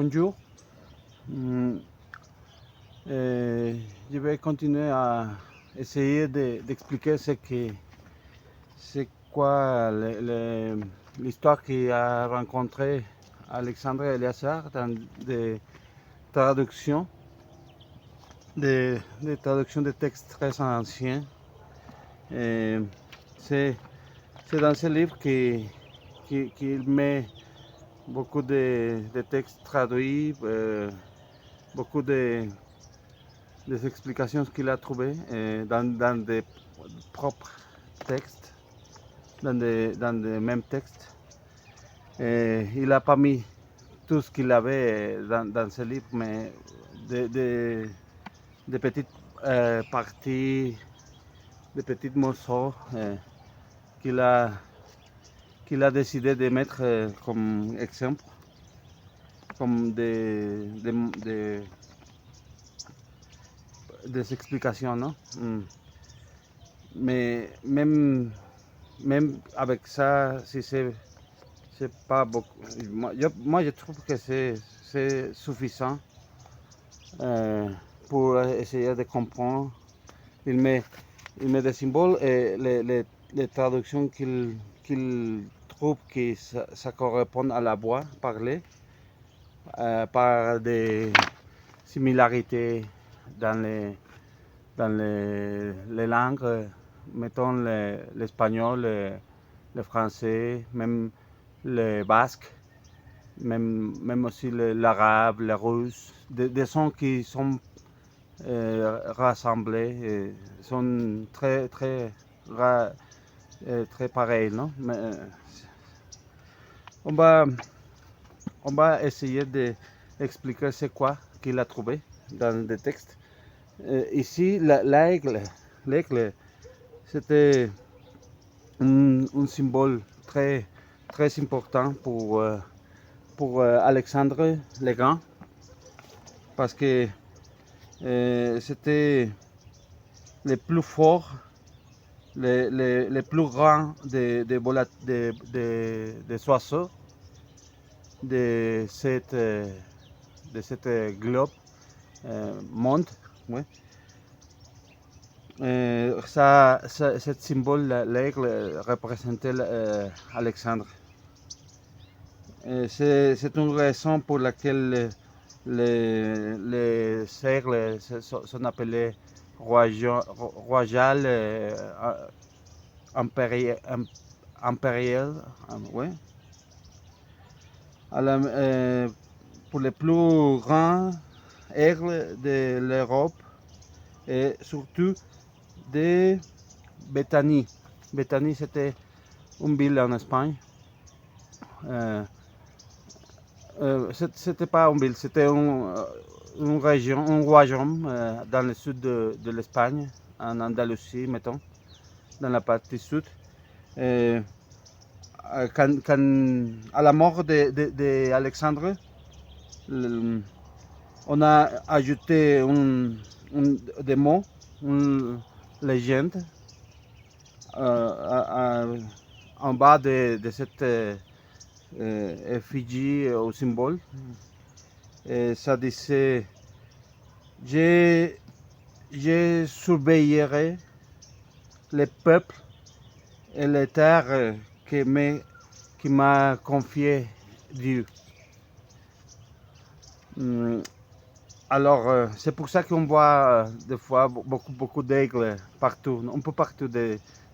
Bonjour. Je vais continuer à essayer d'expliquer c'est quoi l'histoire qui a rencontré Alexandre Eliazar dans des traductions, des traductions de textes très anciens. Et c'est dans ce livre qu'il met beaucoup de textes traduits, beaucoup des explications qu'il a trouvées dans des propres textes, dans des mêmes textes. Il n'a pas mis tout ce qu'il avait dans ce livre, mais des petites parties, des petits morceaux qu'il a décidé de mettre comme exemple, comme des explications, non? Mais même avec ça, si c'est pas beaucoup, moi je trouve que c'est suffisant pour essayer de comprendre. Il met des symboles et les traductions qu'il trouve que ça correspond à la voix parlée par des similarités dans les langues, mettons l'espagnol, le français, même le basque, même aussi l'arabe, le russe, des sons qui sont rassemblés, sont très pareils, non? Mais, on va essayer d'expliquer c'est quoi qu'il a trouvé dans le texte. Ici, l'aigle, c'était un symbole très important pour Alexandre le Grand, parce que c'était le plus fort, le plus grand des oiseaux de cette globe monde. Ouais. Ce symbole, l'aigle, représentait Alexandre. C'est une raison pour laquelle les cercles sont appelés royal impérial. Ouais. Pour les plus grands aigles de l'Europe et surtout de Béthanie. Béthanie, c'était une ville en Espagne. C'était pas une ville, c'était une région, un royaume dans le sud de l'Espagne, en Andalousie, mettons, dans la partie sud. À la mort d'Alexandre, on a ajouté des mots, une légende en bas de cette effigie au symbole. Et ça disait: je surveillerai les peuples et les terres qui m'a confié Dieu. Alors, c'est pour ça qu'on voit des fois beaucoup d'aigles partout, un peu partout,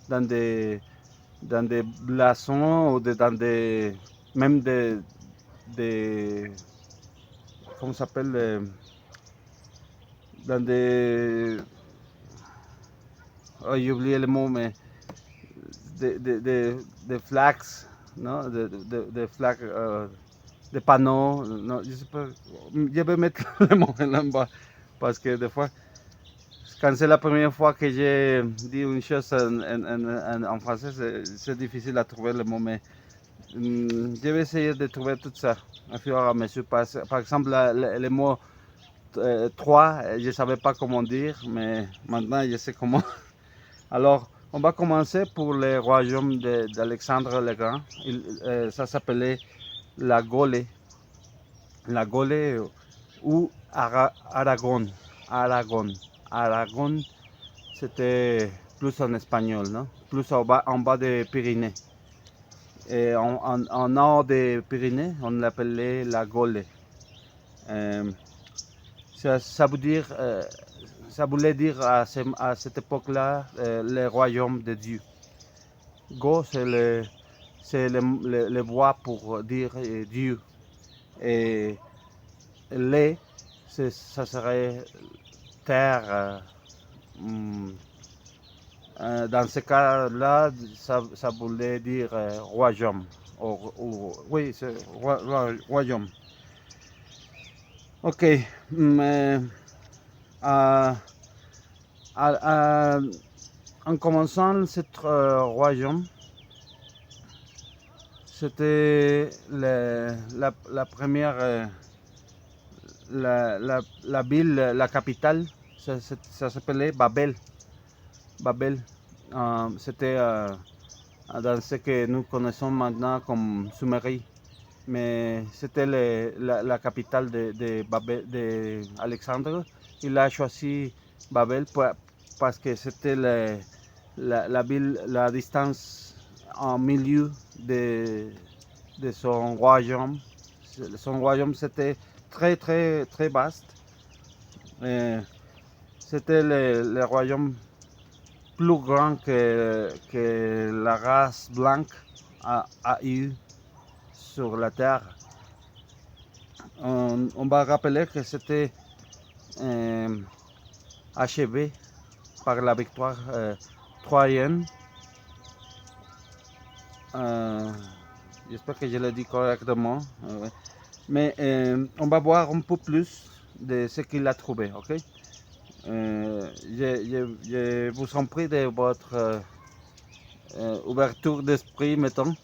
dans des blasons ou même des comment ça s'appelle, dans des, oh, j'ai oublié le mot, mais des flags, non, des flags, des panneaux, non, je sais pas, je vais mettre le mot là-bas, parce que des fois, quand c'est la première fois que j'ai dit une chose en français, c'est difficile à trouver le mot, mais je vais essayer de trouver tout ça au fur et à mesure. Par exemple, le mot 3, je ne savais pas comment dire, mais maintenant je sais comment. Alors, on va commencer pour le royaume d'Alexandre le Grand. Ça s'appelait la Gaule. la Gaule ou Aragon. Aragon. Aragon, c'était plus en espagnol, non? Plus en bas des Pyrénées. Et en nord des Pyrénées, on l'appelait la Gaule. Euh, ça veut dire, ça voulait dire à cette époque-là le royaume de Dieu. Go, c'est le voix pour dire Dieu. Et les, ça serait terre. Dans ce cas-là, ça voulait dire royaume. Oui, c'est royaume. Ok, mais en commençant ce royaume, c'était la première, la ville, la capitale, ça s'appelait Babel. Babel, c'était dans ce que nous connaissons maintenant comme Sumérie. Mais c'était la capitale de Babel, d'Alexandre. Il a choisi Babel parce que c'était la ville, la distance en milieu de son royaume. Son royaume c'était très très très vaste. C'était le royaume plus grand que la race blanche a eu sur la terre. On va rappeler que c'était achevé par la victoire troyenne. J'espère que je l'ai dit correctement. Mais on va voir un peu plus de ce qu'il a trouvé, ok? Je vous en prie de votre ouverture d'esprit, mettons,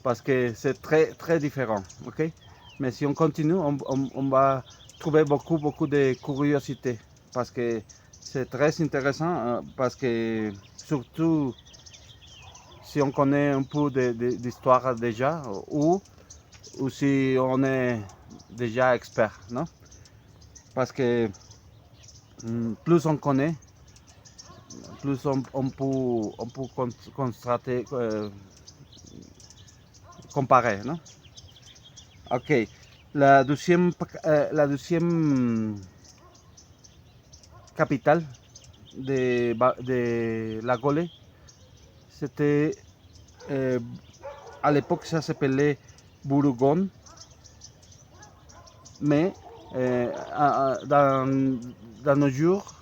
parce que c'est très très différent, ok? Mais si on continue, on va trouver beaucoup de curiosité, parce que c'est très intéressant, parce que surtout si on connaît un peu d'histoire déjà, ou si on est déjà expert, non? Parce que plus on connaît, plus on peut constater, comparer, non? Ok, la deuxième capitale de la Gaule, c'était, à l'époque ça s'appelait Bourgogne, mais dans nos jours,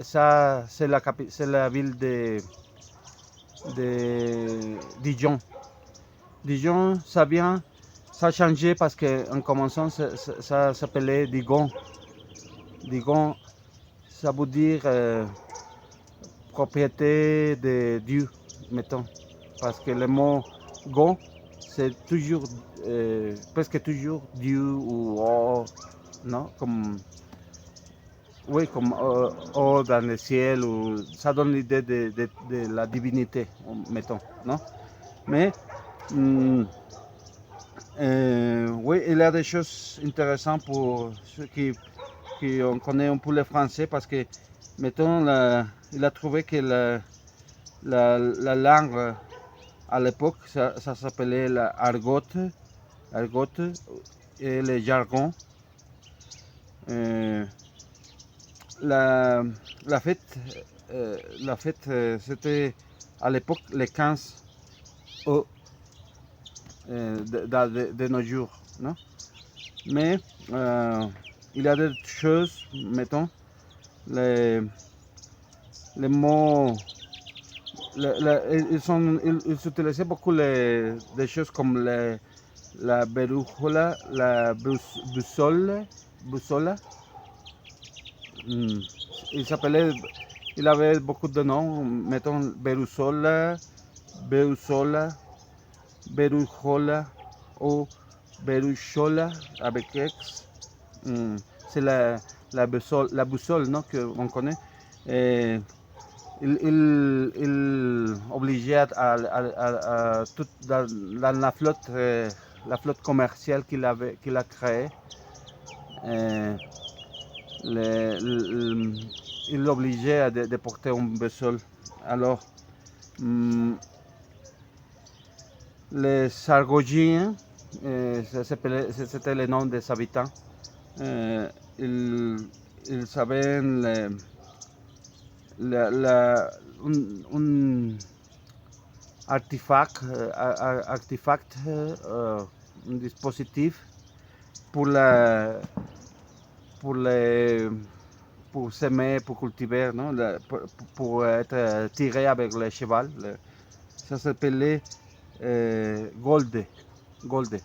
ça c'est la ville de Dijon. Dijon, ça a changé parce qu'en commençant, ça s'appelait Digon. Digon, ça veut dire propriété de Dieu, mettons. Parce que le mot Gon, c'est toujours, presque toujours Dieu ou oh, non? Comme, oui, comme oh dans le ciel, ou, ça donne l'idée de la divinité, mettons, non? Mais, oui, il y a des choses intéressantes pour ceux qui on connaît un peu le français, parce que, mettons, il a trouvé que la langue à l'époque, ça s'appelait l'argot, et le jargon. La fête, c'était à l'époque le 15 août de nos jours, non? Mais il y a des choses, mettons, les mots, ils utilisaient beaucoup des choses comme la berújola, la boussole. Il avait beaucoup de noms, mettons berúsola, berújola ou berúchola avec X. C'est la boussole, non, qu'on connaît. Et il obligeait à tout dans la flotte commerciale qu'il a créée. euh, il l'obligeait de porter un boussole. Alors, les Sargogiens, c'était le nom des habitants, ils, ils savaient un artefact, un dispositif pour, pour, les, pour semer, pour cultiver, non? Pour être tiré avec le cheval. Ça s'appelait golde. Golde.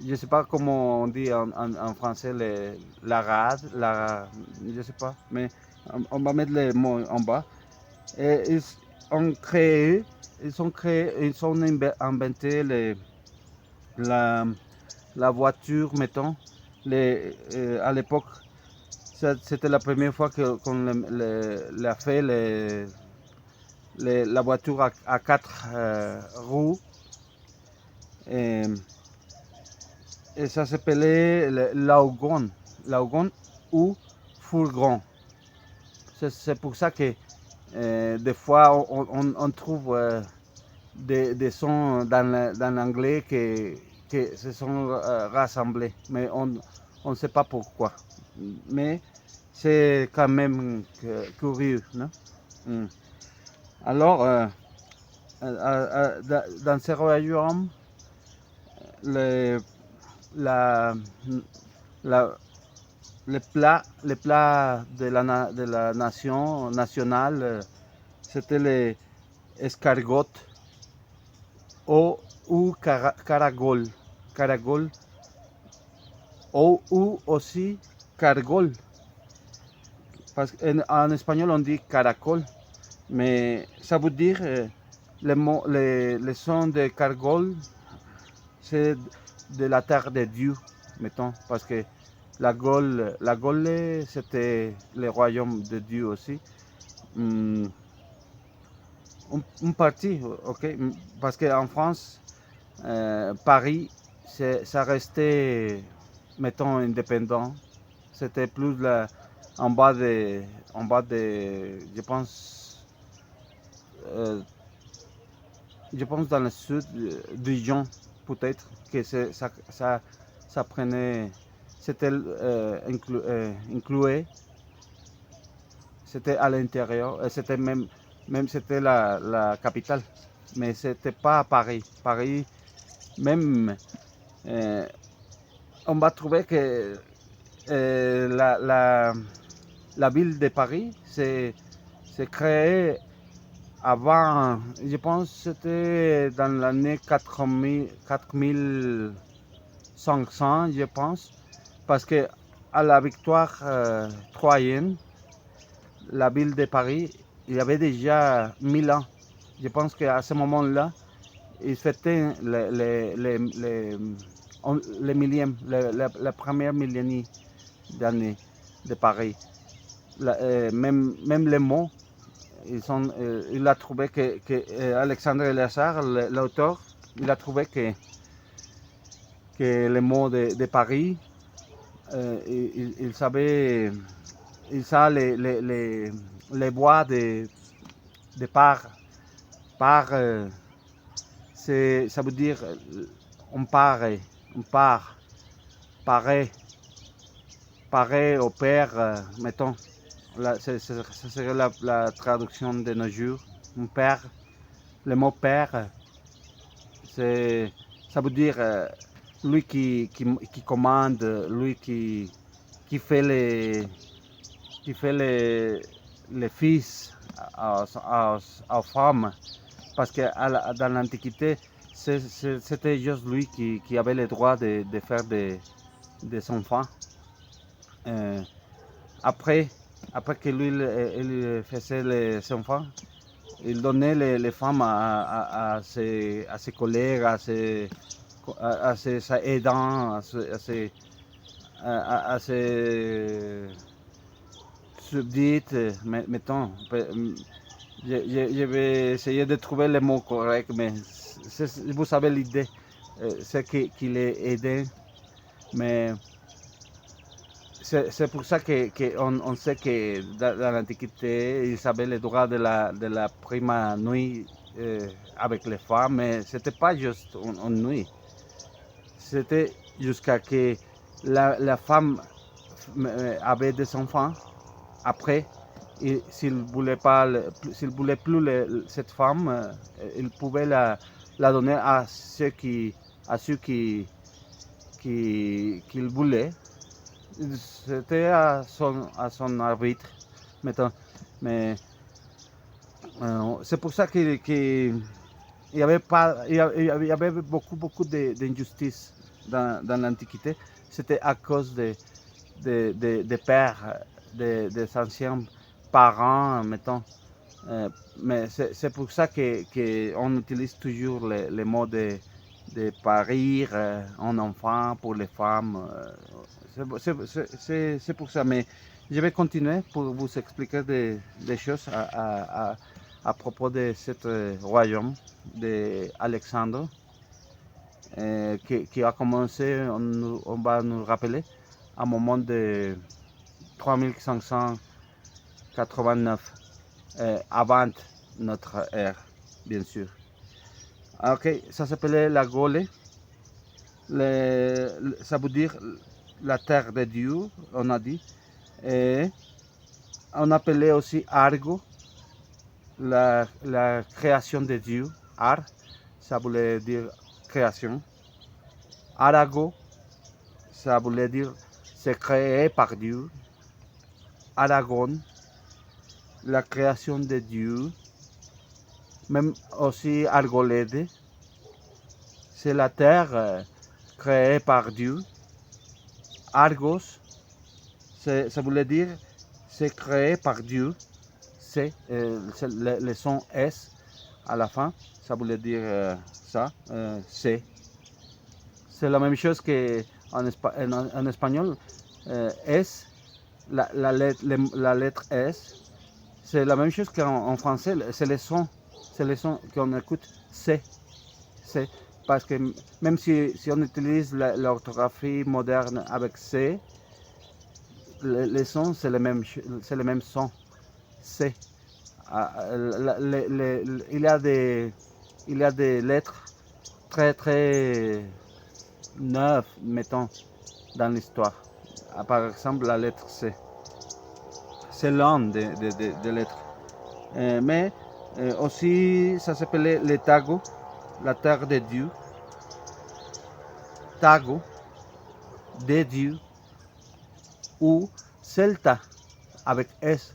Je ne sais pas comment on dit en français la rade, je ne sais pas, mais on va mettre les mots en bas. Et ils ont inventé la, la voiture, mettons. À l'époque, c'était la première fois qu'on a fait la voiture à quatre roues. Et ça s'appelait l'augon, l'augon ou fourgon. C'est pour ça que des fois on trouve des sons dans l'anglais que se sont rassemblés, mais on ne sait pas pourquoi. Mais c'est quand même curieux, non? Alors, dans ce royaume, le, la, la, les plats de la nation nationale, c'était les escargots ou caragol. Caragol ou aussi cargol. Parce qu'en espagnol on dit caracol, mais ça veut dire les sons de cargol, c'est de la terre de Dieu, mettons, parce que la Gaule, c'était le royaume de Dieu aussi. Une partie, ok, parce qu'en France, Paris, ça restait, mettons, indépendant. C'était plus en bas de, je pense dans le sud, Dijon, peut-être, que ça prenait, c'était inclus, c'était à l'intérieur, c'était même c'était la capitale, mais c'était pas à Paris. Paris, même, on va trouver que la ville de Paris s'est créée avant, je pense que c'était dans l'année 4500, je pense, parce que à la victoire troyenne, la ville de Paris, il y avait déjà 1000 ans. Je pense qu'à ce moment-là, ils fêtaient le millième, la première millénaire d'année de Paris. Même les mots, il a trouvé que Alexandre Lézard, l'auteur, il a trouvé que les mots de Paris, il savait les voix de par. Par, ça veut dire on part, parer au père, mettons. Ça serait la traduction de nos jours. Mon père, le mot père, ça veut dire lui qui commande, lui qui fait les fils aux femmes. Parce que dans l'Antiquité, c'était juste lui qui avait le droit de faire des enfants. Après que lui il faisait les enfants, il donnait les femmes à ses collègues, à ses aidants, à ses subdites, mettons. Je vais essayer de trouver le mot correct, mais vous savez l'idée. C'est qu'il est aidé, mais c'est pour ça qu'on on sait que dans l'Antiquité, ils avaient le droit de la prima nuit avec les femmes, mais c'était pas juste une nuit. C'était jusqu'à que la femme avait des enfants. Après, s'il voulait pas, s'il voulait plus cette femme, il pouvait la donner à ceux qu'il voulait. C'était à son arbitre, mettons. Mais c'est pour ça qu'il y avait pas, il y avait beaucoup d'injustices dans l'Antiquité. C'était à cause des pères, des anciens parents, mettons. Mais c'est pour ça qu'on utilise toujours les mots de parir un enfant pour les femmes. C'est pour ça. Mais je vais continuer pour vous expliquer des choses à propos de ce royaume d'Alexandre qui a commencé, on va nous rappeler, à un moment de 3589 avant notre ère, bien sûr. Ok, ça s'appelait la Gaule. Ça veut dire la terre de Dieu, on a dit. Et on appelait aussi Argo, la création de Dieu. Ar, ça voulait dire création. Arago, ça voulait dire c'est créé par Dieu. Aragon, la création de Dieu. Même aussi Argolede, c'est la terre créée par Dieu. Argos, ça voulait dire c'est créé par Dieu. C'est le son S à la fin, ça voulait dire ça, c'est. C'est la même chose qu'en espagnol, S, la lettre S, c'est la même chose qu'en français, c'est le son qu'on écoute, c'est. Parce que même si on utilise l'orthographie moderne avec C, les sons, c'est le même son. C. Il y a des lettres très neuves, mettons, dans l'histoire. Par exemple, la lettre C. C'est l'un des lettres. Mais aussi, ça s'appelait les Tago, la terre de Dieu. Tago, de Dieu. Ou Celta, avec S.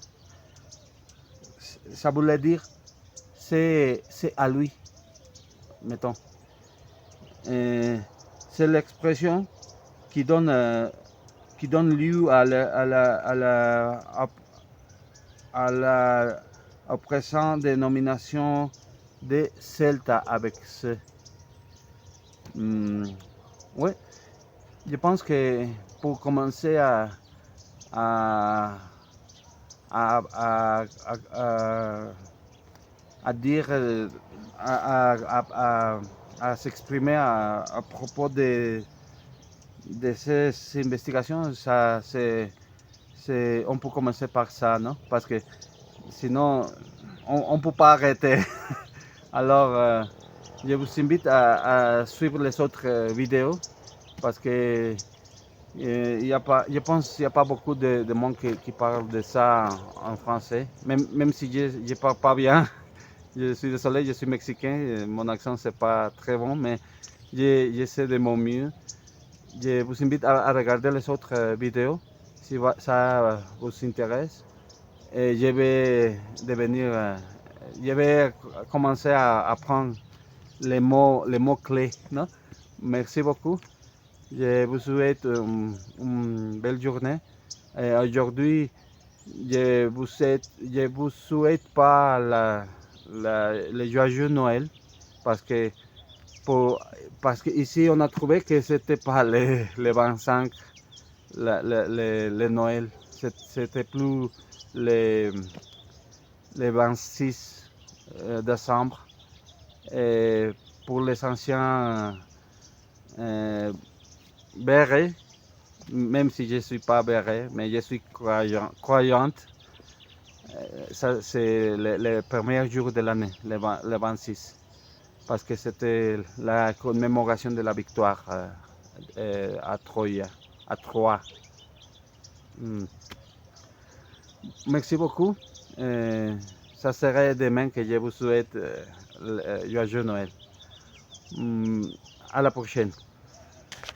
Ça voulait dire c'est à lui, mettons. C'est l'expression qui donne lieu à la présente dénomination de Celta avec ce. Oui, je pense que pour commencer à dire, à s'exprimer à propos de ces investigations, on peut commencer par ça, non? Parce que sinon, on ne peut pas arrêter. Alors, je vous invite à suivre les autres vidéos parce que je pense qu'il n'y a pas beaucoup de monde qui parle de ça en français. Même si je ne parle pas bien, je suis désolé, je suis mexicain, mon accent c'est pas très bon, mais j'essaie de mon mieux. Je vous invite à regarder les autres vidéos si ça vous intéresse. Et je vais commencer à apprendre les mots clés, non? Merci beaucoup. Je vous souhaite une belle journée. Aujourd'hui, je vous souhaite pas le joyeux Noël parce que ici on a trouvé que c'était pas le 25 le Noël, c'était plus le 26 décembre. Et pour les anciens bérets, même si je ne suis pas béret, mais je suis croyante. Ça, c'est le premier jour de l'année, le 26, parce que c'était la commémoration de la victoire à Troie. À Troie. Mm. Merci beaucoup. Ça serait demain que je vous souhaite joyeux Noël. À la prochaine.